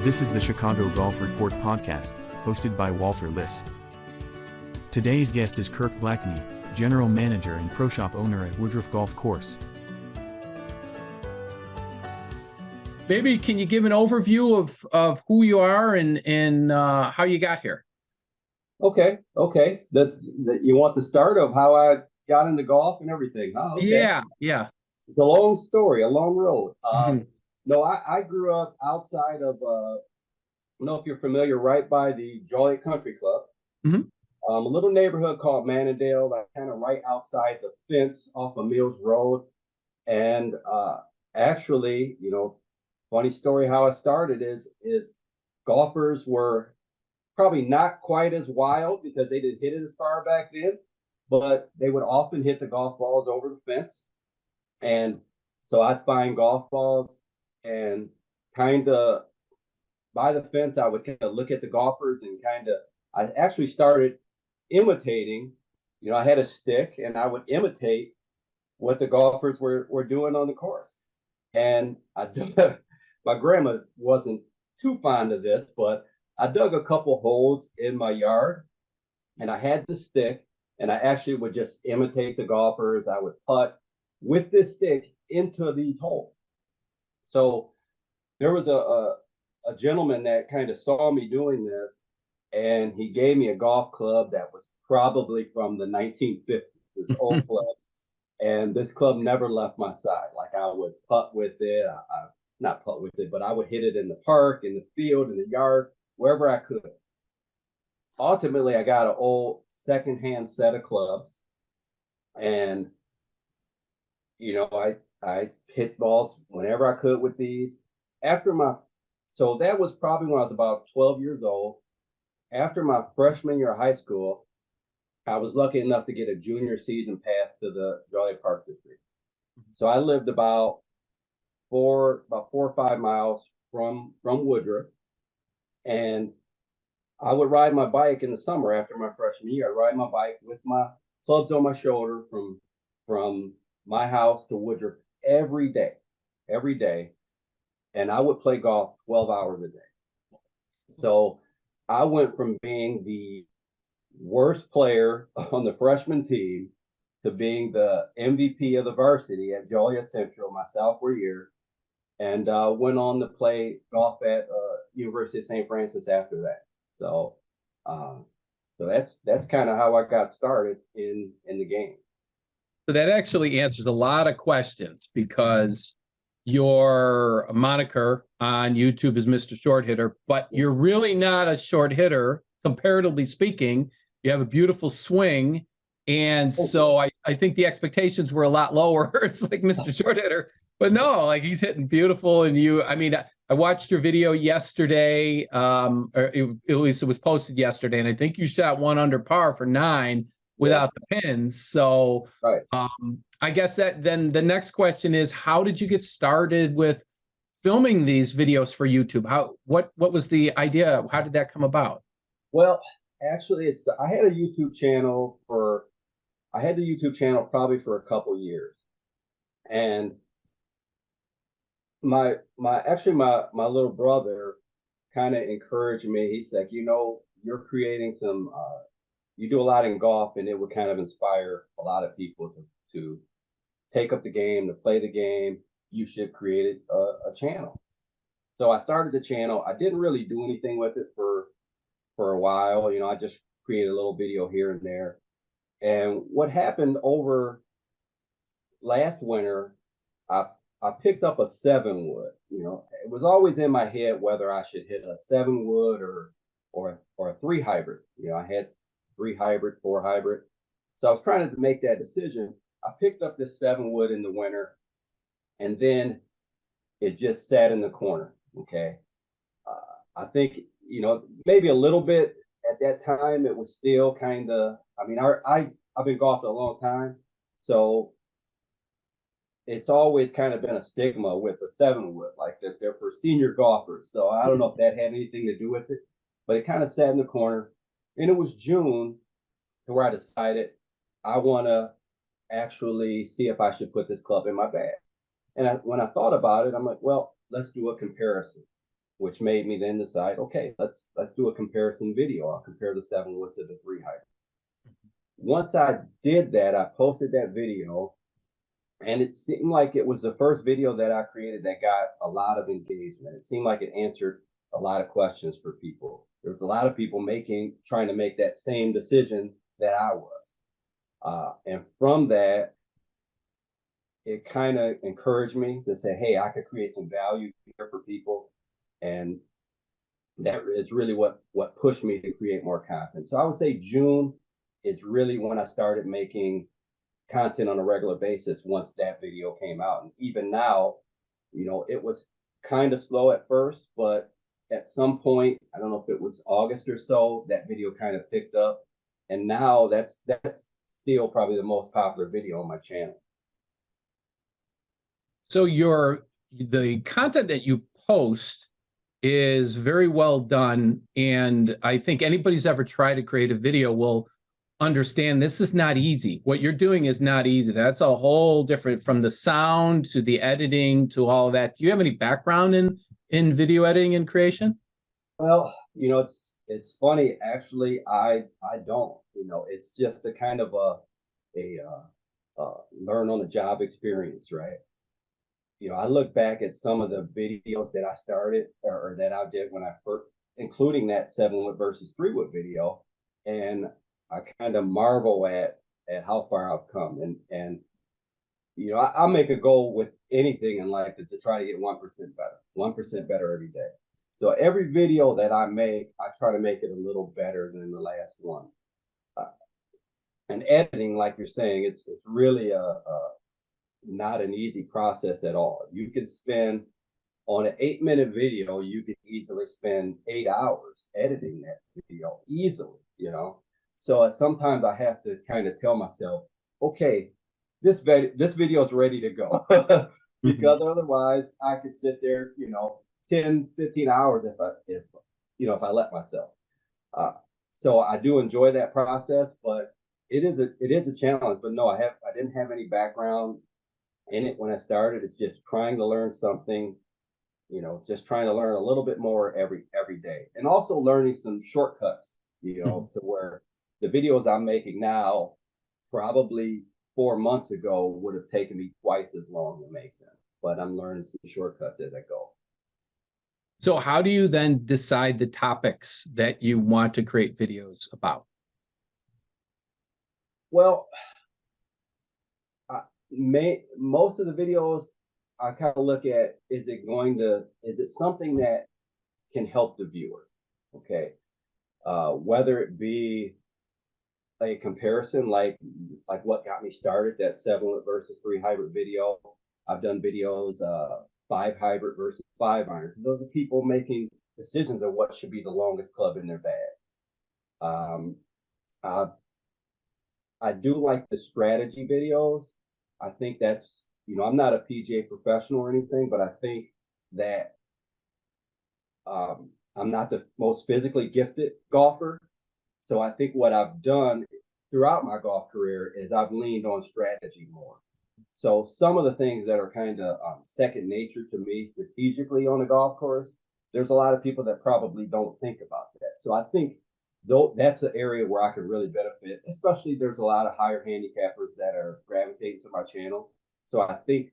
This is the Chicago Golf Report podcast, hosted by Walter Liss. Today's guest is Kirk Blakney, General Manager and Proshop Owner at Woodruff Golf Course. Maybe can you give an overview of who you are and how you got here? Okay. You want the start of how I got into golf and everything, huh? Okay. Yeah. It's a long story, a long road. Mhm. No, I grew up outside of, I don't know if you're familiar, right by the Joliet Country Club. Mhm. A little neighborhood called Manningdale, like kind of right outside the fence off of Mills Road. And actually, funny story how I started is golfers were probably not quite as wild because they didn't hit it as far back then, but they would often hit the golf balls over the fence. And so I'd find golf balls and kind of by the fence, I would kind of look at the golfers and I actually started imitating. I had a stick and I would imitate what the golfers were doing on the course. And my grandma wasn't too fond of this, but I dug a couple holes in my yard and I had the stick and I actually would just imitate the golfers. I would putt with this stick into these holes. So there was a gentleman that kind of saw me doing this and he gave me a golf club that was probably from the 1950s, this old club. And this club never left my side. Like I would putt with it, not putt with it, but I would hit it in the park, in the field, in the yard, wherever I could. Ultimately, I got an old secondhand set of clubs, and I hit balls whenever I could with these. So that was probably when I was about 12 years old. After my freshman year of high school, I was lucky enough to get a junior season pass to the Joliet Park District. So I lived about 4 or 5 miles from Woodruff, and I would ride my bike in the summer after my freshman year. I'd ride my bike with my clubs on my shoulder from my house to Woodruff every day, and I would play golf 12 hours a day. So I went from being the worst player on the freshman team to being the MVP of the varsity at Joliet Central my sophomore year, and went on to play golf at University of St. Francis after that. So that's kind of how I got started in the game. So that actually answers a lot of questions because your moniker on YouTube is Mr. Short Hitter, but you're really not a short hitter, comparatively speaking. You have a beautiful swing. And so I think the expectations were a lot lower. It's like Mr. Short Hitter, but no, like he's hitting beautiful. And I watched your video yesterday, or at least it was posted yesterday. And I think you shot 1 under par for 9 without the pins. So right. I guess that then the next question is, how did you get started with filming these videos for YouTube? What was the idea? How did that come about? Well, actually, I had the YouTube channel probably for a couple years, and my little brother kind of encouraged me. He said, you're creating some, you do a lot in golf, and it would kind of inspire a lot of people to take up the game, to play the game. You should create a channel. So I started the channel. I didn't really do anything with it for a while. I just created a little video here and there. And what happened over last winter, I picked up a 7-wood. It was always in my head whether I should hit a 7-wood or a 3 hybrid. I had 3 hybrid, 4 hybrid. So I was trying to make that decision. I picked up this 7-wood in the winter, and then it just sat in the corner. Okay. I think, maybe a little bit at that time, it was still kind of, I've been golfing a long time. So it's always kind of been a stigma with the 7-wood, like that they're for senior golfers. So I don't know if that had anything to do with it, but it kind of sat in the corner. And it was June where I decided I want to actually see if I should put this club in my bag. And when I thought about it, I'm like, well, let's do a comparison. which made me then decide, okay, let's do a comparison video. I'll compare the 7-wood to the 3-hybrid. Once I did that, I posted that video, and it seemed like it was the first video that I created that got a lot of engagement. It seemed like it answered a lot of questions for people. There was a lot of people trying to make that same decision that I was. And from that, it kind of encouraged me to say, hey, I could create some value here for people. And that is really what pushed me to create more content. So I would say June is really when I started making content on a regular basis once that video came out. And even now, it was kind of slow at first, but at some point, I don't know if it was August or so, that video kind of picked up. And now that's still probably the most popular video on my channel. So the content that you post is very well done. And I think anybody who's ever tried to create a video will understand this is not easy. What you're doing is not easy. That's a whole different, from the sound to the editing to all of that. Do you have any background in video editing and creation? Well, it's funny, actually. I don't. It's just a kind of a learn on the job experience, right? I look back at some of the videos that I started or that I did when I first, including that 7-wood versus 3-wood video, and I kind of marvel at how far I've come. And I'll make a goal with anything in life is to try to get 1% better, 1% better every day. So every video that I make, I try to make it a little better than the last one. And editing, like you're saying, it's really not an easy process at all. You can spend on an 8-minute video, you could easily spend 8 hours editing that video easily, So sometimes I have to kind of tell myself, okay, this video is ready to go. Because otherwise I could sit there, 10, 15 hours if I let myself. So I do enjoy that process, but it is a challenge. But no, I didn't have any background in it when I started. It's just trying to learn something, just trying to learn a little bit more every day, and also learning some shortcuts, to where the videos I'm making now probably 4 months ago would have taken me twice as long to make them, but I'm learning some shortcuts as I go. So how do you then decide the topics that you want to create videos about? Well, most of the videos I kind of look at, is it something that can help the viewer? Okay. Whether it be a comparison, like what got me started, that 7-wood versus 3-hybrid video. I've done videos, 5-hybrid versus 5-iron. Those are people making decisions of what should be the longest club in their bag. I do like the strategy videos. I think that's, I'm not a PGA professional or anything, but I think that I'm not the most physically gifted golfer. So I think what I've done throughout my golf career is I've leaned on strategy more. So some of the things that are kind of second nature to me strategically on a golf course, there's a lot of people that probably don't think about that. So I think that's an area where I could really benefit, especially there's a lot of higher handicappers that are gravitating to my channel. So I think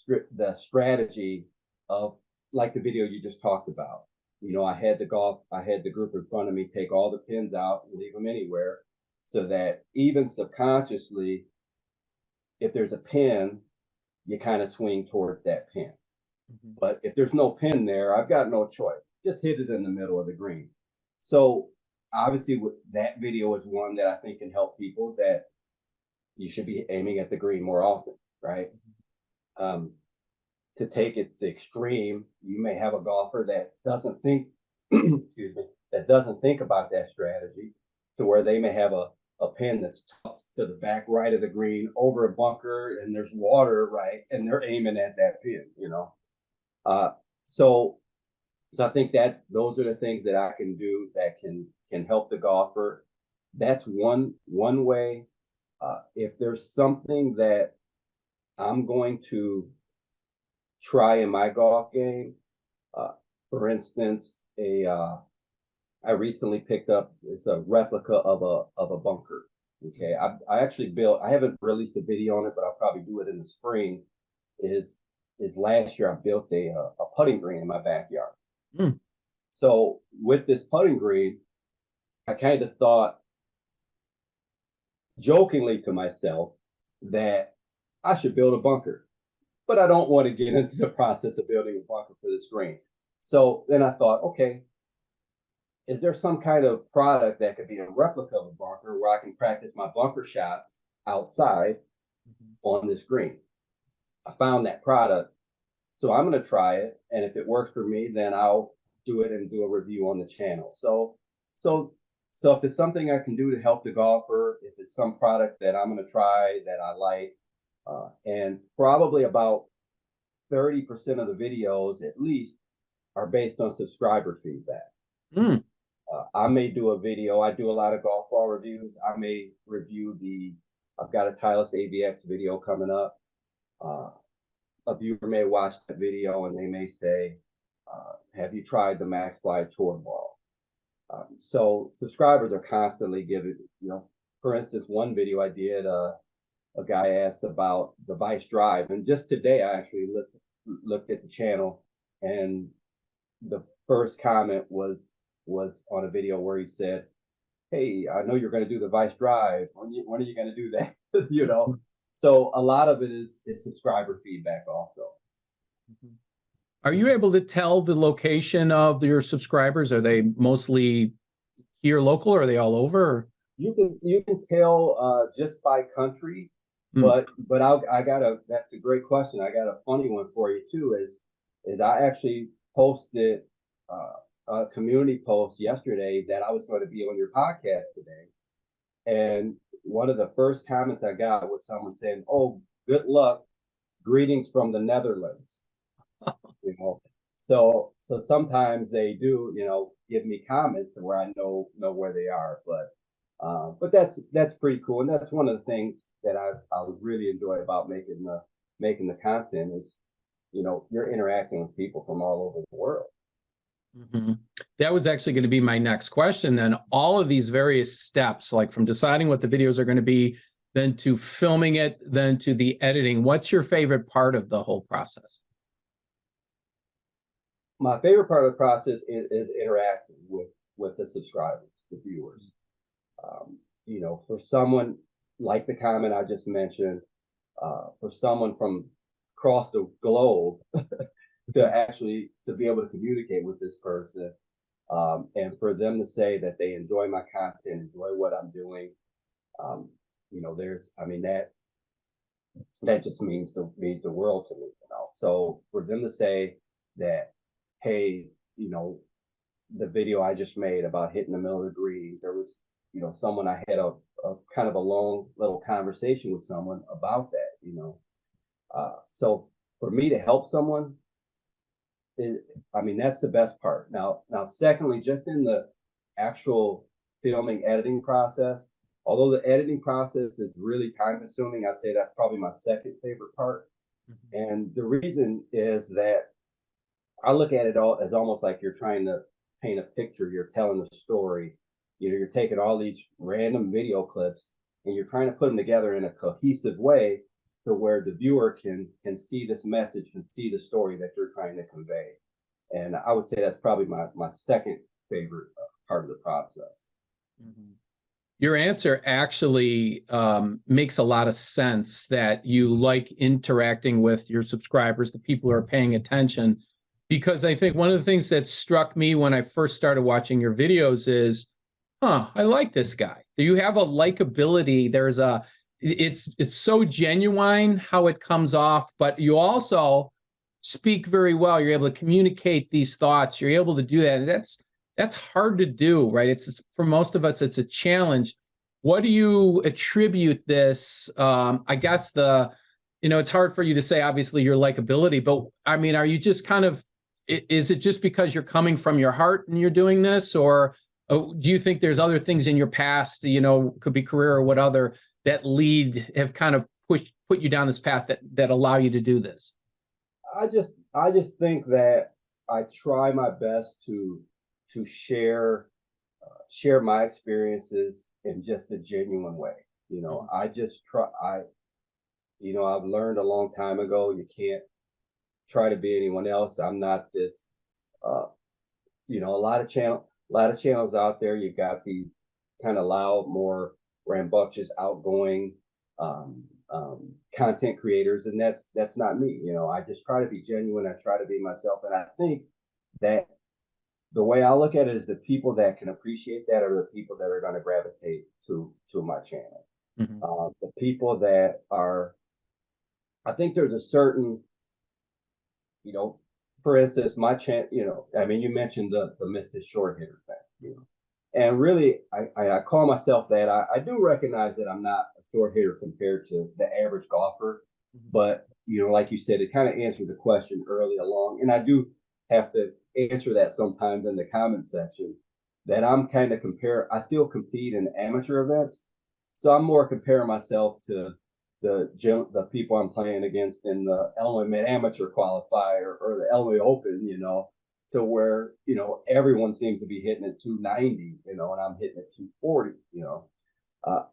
the strategy of, like the video you just talked about, I had the group in front of me take all the pins out and leave them anywhere, so that even subconsciously, if there's a pin, you kind of swing towards that pin. But if there's no pin there, I've got no choice. Just hit it in the middle of the green. So obviously that video is one that I think can help people, that you should be aiming at the green more often, right? To take it the extreme, you may have a golfer that doesn't think, excuse me, that doesn't think about that strategy, to where they may have a pin that's tucked to the back right of the green over a bunker, and there's water, right, and they're aiming at that pin, So I think those are the things that I can do that can help the golfer. That's one way. If there's something that I'm going to try in my golf game, For instance, I recently picked up, it's a replica of a bunker. Okay, I actually built. I haven't released a video on it, but I'll probably do it in the spring. Is last year I built a putting green in my backyard. Mm. So with this putting green, I kind of thought jokingly to myself that I should build a bunker, but I don't want to get into the process of building a bunker for this green. So then I thought, okay, is there some kind of product that could be a replica of a bunker where I can practice my bunker shots outside on this green? I found that product. So I'm going to try it. And if it works for me, then I'll do it and do a review on the channel. So if it's something I can do to help the golfer, if it's some product that I'm going to try that I like, and probably about 30% of the videos at least are based on subscriber feedback. Mm. I may do a video. I do a lot of golf ball reviews. I may review I've got a Titleist AVX video coming up. A viewer may watch that video and they may say, have you tried the Max Fly Tour Ball? So subscribers are constantly giving, for instance, one video I did, a guy asked about the Vice Drive. And just today I actually looked at the channel, and the first comment was on a video where he said, hey, I know you're going to do the Vice Drive. When are you going to do that? So a lot of it is subscriber feedback also. Are you able to tell the location of your subscribers? Are they mostly here local, or are they all over? You can tell just by country, but that's a great question. I got a funny one for you too. Is I actually posted a community post yesterday that I was going to be on your podcast today, and one of the first comments I got was someone saying, "Oh, good luck, greetings from the Netherlands." So sometimes they do, give me comments to where I know where they are, but that's pretty cool, and that's one of the things that I really enjoy about making the content is, you're interacting with people from all over the world. Mm-hmm. That was actually going to be my next question. Then all of these various steps, like from deciding what the videos are going to be, then to filming it, then to the editing, what's your favorite part of the whole process? My favorite part of the process is interacting with the subscribers, the viewers. For someone like the comment I just mentioned, for someone from across the globe to be able to communicate with this person, and for them to say that they enjoy my content, enjoy what I'm doing, that just means the world to me. So for them to say that, hey, the video I just made about hitting the middle of the green, there was, someone I had a kind of a long little conversation with someone about that, so for me to help someone, that's the best part. Now, secondly, just in the actual filming editing process, although the editing process is really time consuming, I'd say that's probably my second favorite part. Mm-hmm. And the reason is that I look at it all as almost like you're trying to paint a picture. You're telling a story. You're taking all these random video clips and you're trying to put them together in a cohesive way to where the viewer can see this message, can see the story that you're trying to convey. And I would say that's probably my second favorite part of the process. Mm-hmm. Your answer actually makes a lot of sense, that you like interacting with your subscribers, the people who are paying attention, because I think one of the things that struck me when I first started watching your videos is, I like this guy. You have a likability. It's so genuine how it comes off, but you also speak very well. You're able to communicate these thoughts. You're able to do that. And that's hard to do, right? It's for most of us, it's a challenge. What do you attribute this? I guess it's hard for you to say, obviously, your likability, but are you just is it just because you're coming from your heart and you're doing this, or do you think there's other things in your past, could be career or what other, that have kind of put you down this path that allow you to do this? I just think that I try my best to share my experiences in just a genuine way. I just try. I've learned a long time ago, you can't try to be anyone else. I'm not this. Uh, a lot of channels out there. You got these kind of loud, more rambunctious, outgoing content creators, and that's not me. I just try to be genuine. I try to be myself, and I think that the way I look at it is the people that can appreciate that are the people that are going to gravitate to my channel. The people that are, I think there's a certain, for instance, my channel, I mean, you mentioned the Mistah Short Hitter thing, and really, I call myself that. I do recognize that I'm not a short hitter compared to the average golfer, but like you said, it kind of answered the question early along, and I do have to answer that sometimes in the comment section. That I'm kind of I still compete in amateur events, so I'm more comparing myself to the people I'm playing against in the Illinois Mid Amateur Qualifier or the Illinois Open, to where everyone seems to be hitting at 290, and I'm hitting at 240,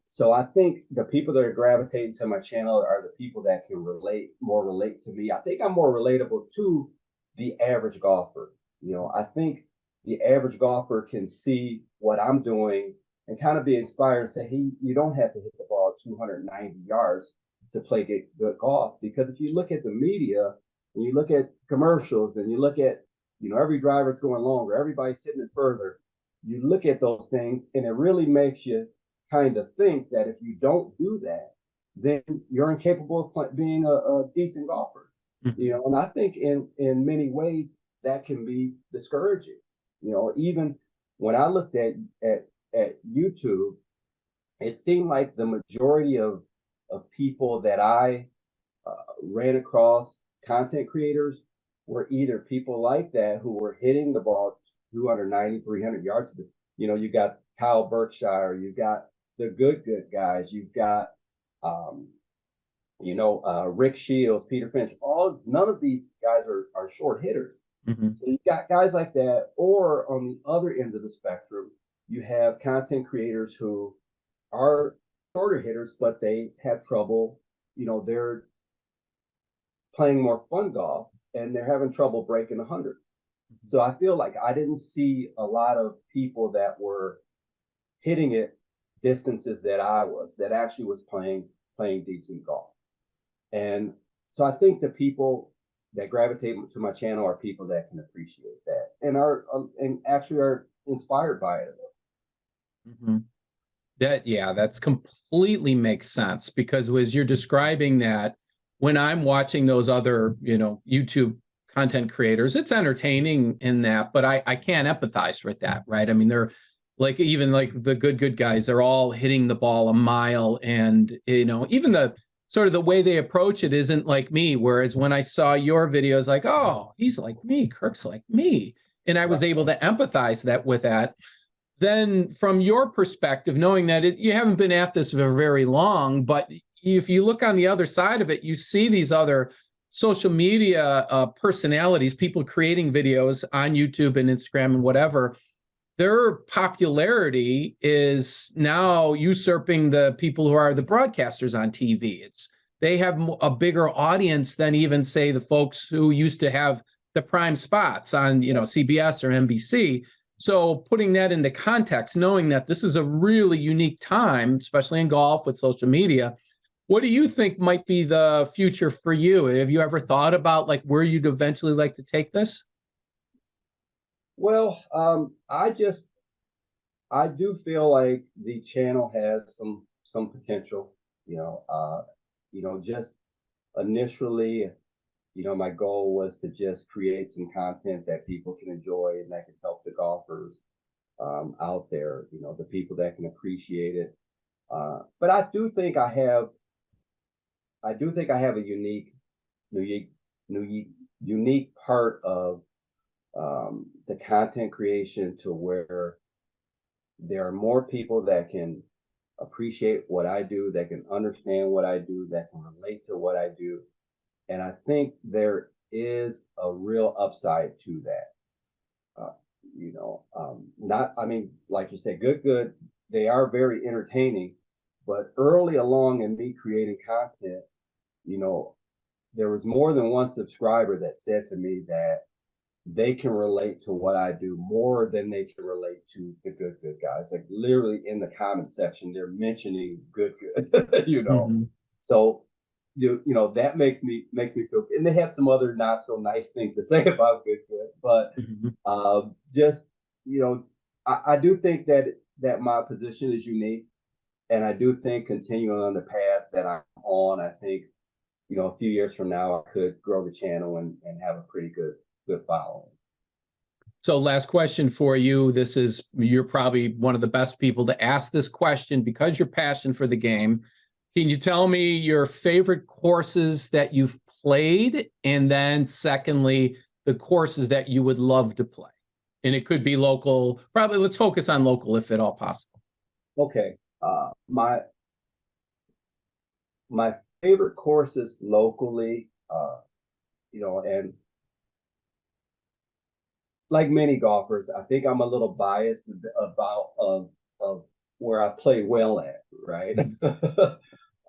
So I think the people that are gravitating to my channel are the people that can relate to me. I think I'm more relatable to the average golfer. I think the average golfer can see what I'm doing and kind of be inspired and say, hey, you don't have to hit the ball 290 yards to play good golf. Because if you look at the media and you look at commercials and you look at, every driver's going longer, everybody's hitting it further, you look at those things and it really makes you kind of think that if you don't do that, then you're incapable of being a decent golfer. And I think in many ways that can be discouraging. Even when I looked at YouTube, it seemed like the majority of people that I ran across, content creators, were either people like that who were hitting the ball 290, 300 yards. You got Kyle Berkshire, you've got the good guys, you've got Rick Shields, Peter Finch. None of these guys are short hitters. So you got guys like that, or on the other end of the spectrum, you have content creators who are shorter hitters, but they have trouble. They're playing more fun golf and they're having trouble breaking 100. So I feel like I didn't see a lot of people that were hitting it distances that actually was playing decent golf. And so I think the people that gravitate to my channel are people that can appreciate that and actually are inspired by it. That's completely makes sense, because as you're describing that, when I'm watching those other, YouTube content creators, it's entertaining in that, but I can't empathize with that, right? I mean, they're like, even like the good guys, they're all hitting the ball a mile, and even the sort of the way they approach it isn't like me. Whereas when I saw your videos, like, oh, he's like me, Kirk's like me, and I was able to empathize with that. Then from your perspective, knowing that you haven't been at this for very long, but if you look on the other side of it, you see these other social media personalities, people creating videos on YouTube and Instagram and whatever. Their popularity is now usurping the people who are the broadcasters on TV. They have a bigger audience than even, say, the folks who used to have the prime spots on CBS or NBC. So putting that into context, knowing that this is a really unique time, especially in golf with social media, what do you think might be the future for you? Have you ever thought about like where you'd eventually like to take this? Well, I do feel like the channel has some potential. Just initially, my goal was to just create some content that people can enjoy and that can help the golfers out there. The people that can appreciate it. But I do think I have a unique part of the content creation, to where there are more people that can appreciate what I do, that can understand what I do, that can relate to what I do. And I think there is a real upside to that. Not, I mean, like you said, good. They are very entertaining, but early along in me creating content, there was more than one subscriber that said to me that they can relate to what I do more than they can relate to the good guys. Like literally in the comment section, they're mentioning good, Mm-hmm. So that makes me feel. And they had some other not so nice things to say about good, but just I do think that my position is unique, and I do think continuing on the path that I'm on, I think a few years from now I could grow the channel and have a pretty good following. So last question for you. You're probably one of the best people to ask this question because your passion for the game. Can you tell me your favorite courses that you've played? And then secondly, the courses that you would love to play. And it could be local. Probably let's focus on local if at all possible. Okay. My favorite courses locally, and like many golfers, I think I'm a little biased about of where I play well at, right?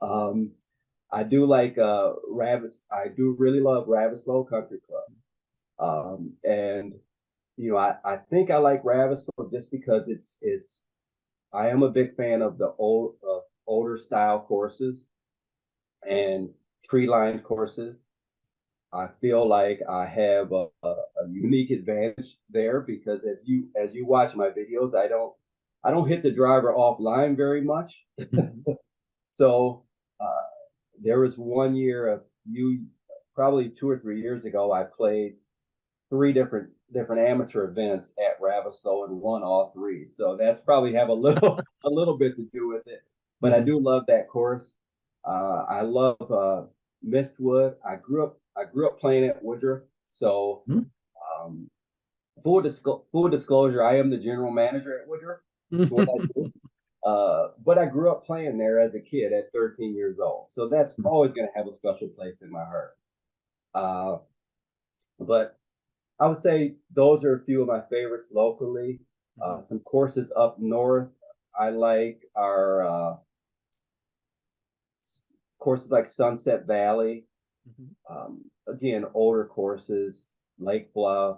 I do like I do really love Ravislow Country Club. And I think I like Ravislow just because I am a big fan of the older style courses and tree-lined courses. I feel like I have a unique advantage there because as you watch my videos, I don't hit the driver offline very much. So there was one year probably 2 or 3 years ago, I played 3 different amateur events at Ravislow and won all 3. So that's probably have a little bit to do with it. But I do love that course. I love Mistwood. I grew up playing at Woodruff. So full disclosure, I am the general manager at Woodruff. That's what I do. But I grew up playing there as a kid at 13 years old. So that's always going to have a special place in my heart. But I would say those are a few of my favorites locally. Some courses up north I like are courses like Sunset Valley. Again, older courses, Lake Bluff.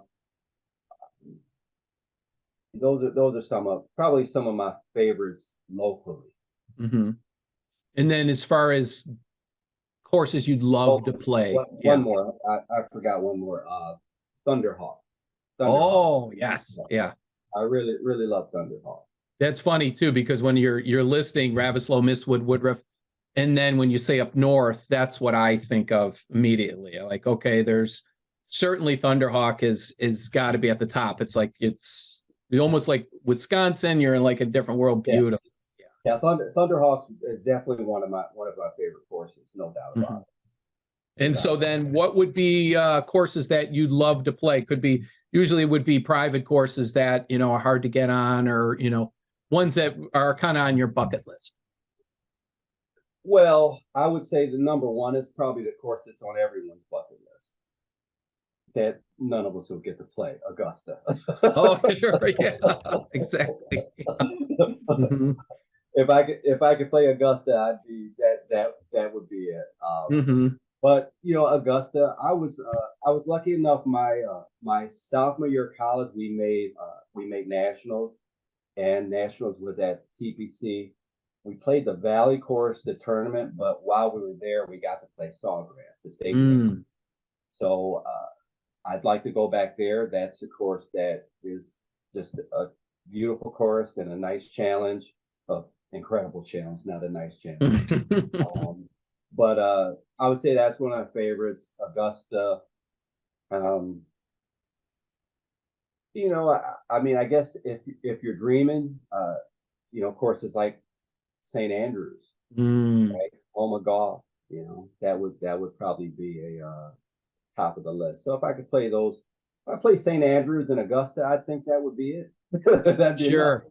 Those are probably some of my favorites locally. And then as far as courses you'd love to play. One more. I forgot one more. Thunderhawk. Oh, yes. Yeah. I really, really love Thunderhawk. That's funny too, because when you're listing Ravislow, Mistwood, Woodruff, and then when you say up north, that's what I think of immediately. Like, okay, there's certainly Thunderhawk is got to be at the top. It's like it's almost like Wisconsin. You're in like a different world. Beautiful. Yeah, Thunderhawks is definitely one of my favorite courses, no doubt about it. And so then what would be courses that you'd love to play? Usually would be private courses that, are hard to get on, or, ones that are kind of on your bucket list. Well, I would say the number one is probably the course that's on everyone's bucket list that none of us will get to play, Augusta. Oh, sure. Yeah, exactly. If I could play Augusta, I'd be that would be it. But Augusta, I was lucky enough. My sophomore year of college, we made nationals, and nationals was at TPC. We played the Valley course, the tournament, but while we were there, we got to play Sawgrass, the state game. So I'd like to go back there. That's a course that is just a beautiful course and a nice challenge. Incredible challenge, not a nice challenge. But I would say that's one of my favorites. Augusta. I guess if you're dreaming, courses like St. Andrews, right? Home of golf, that would probably be a top of the list. So if I could play those, if I play St. Andrews and Augusta, I think that would be it. That'd be sure.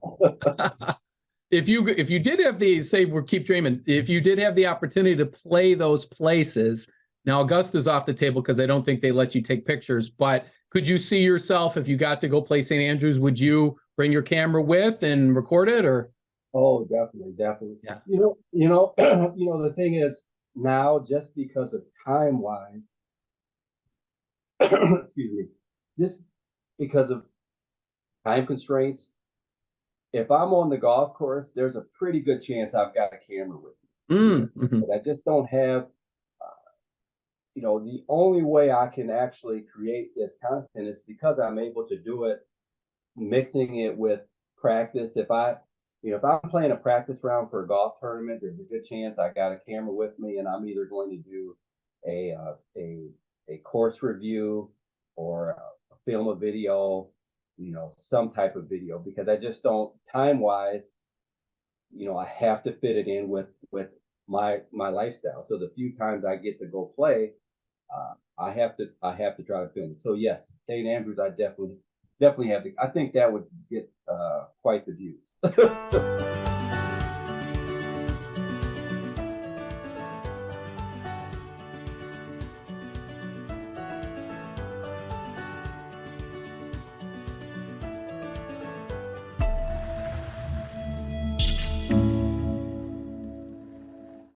If you did have the, say, we'll keep dreaming, if you did have the opportunity to play those places, Now, Augusta's off the table because I don't think they let you take pictures, but could you see yourself if you got to go play St. Andrews? Would you bring your camera with and record it, or? Oh, definitely, definitely. Yeah. The thing is now, just because of time wise, excuse me, just because of time constraints, if I'm on the golf course, there's a pretty good chance I've got a camera with me. But I just don't have, the only way I can actually create this content is because I'm able to do it, mixing it with practice. If I'm playing a practice round for a golf tournament, there's a good chance I got a camera with me, and I'm either going to do a course review or film a video, some type of video, because I just don't, time wise, I have to fit it in with my lifestyle. So the few times I get to go play, I have to try to film. So yes, St. Andrews, I definitely have to. I think that would get quite the views.